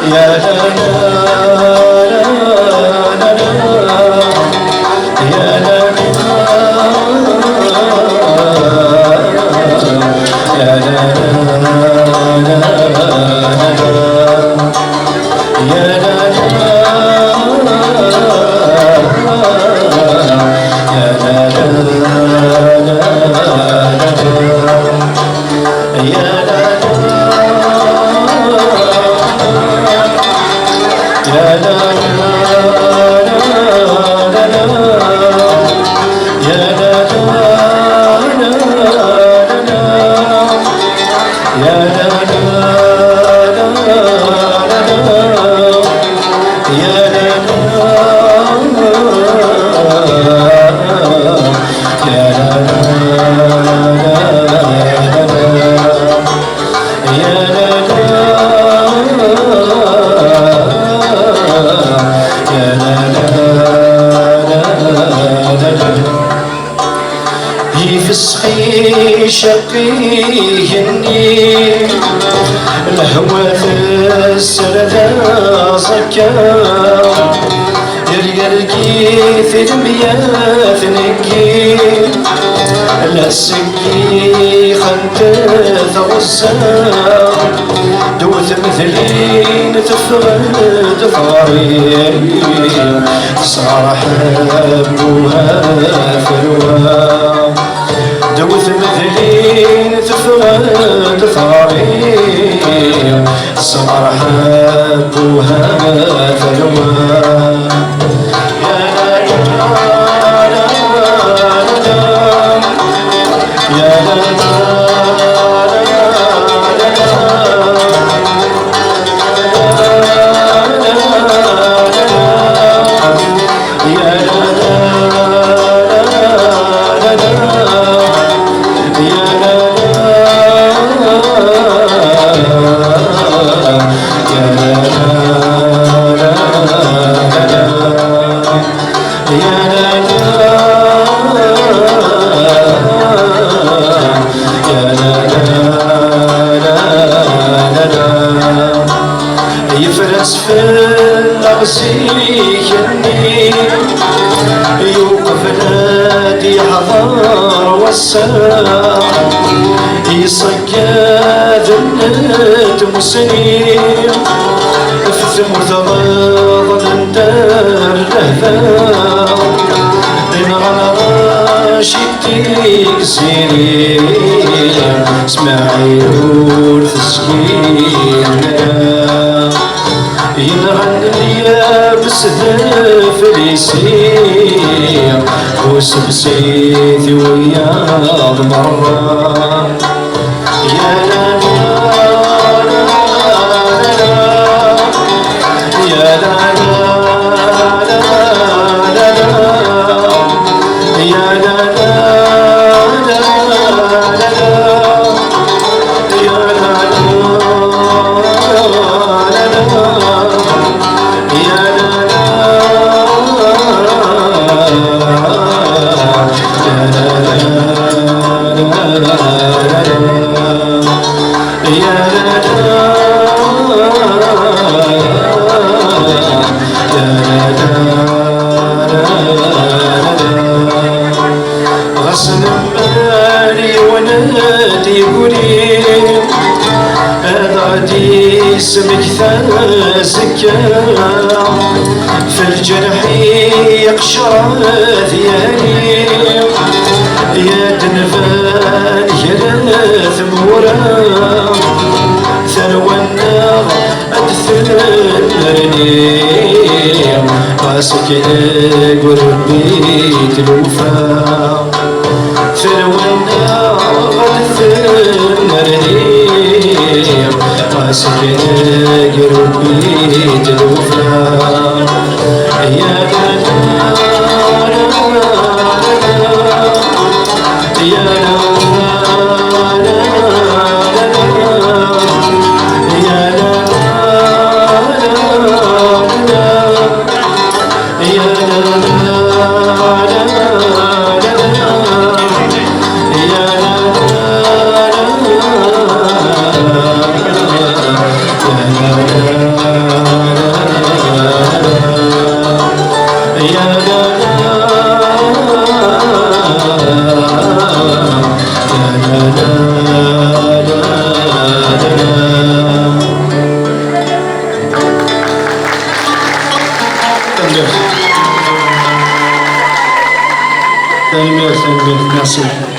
يا لا لا يا لا يا يفسخي شقيه النيل الهوى السردة صكا يرقي في المياه نكي لا سكي خنت غصا دوث مثلين تفغد فاري صار حبوها فروها دوث مثلين تفغد فاري صار حبوها فروها يفرس في الأغسيني يوقف نادي حضار والسلام يصيد الند مسنين في ثمر ضغط ندار لهفا بين راشدين زينين اسماعيل والتسكين ينغن اليابس فريسي وسبسيثي وياض مرة يا لا يا لا يا لا غسل بالي ونادي قريب هذا دي سمك ثازكا في الجرح يقشر ثياني يا دنفان يا ثمورا ثروى النار أدثرني قاسك قربي تلوفا ثروى النار أدثرني قاسك قربي تلوفا يا Merci.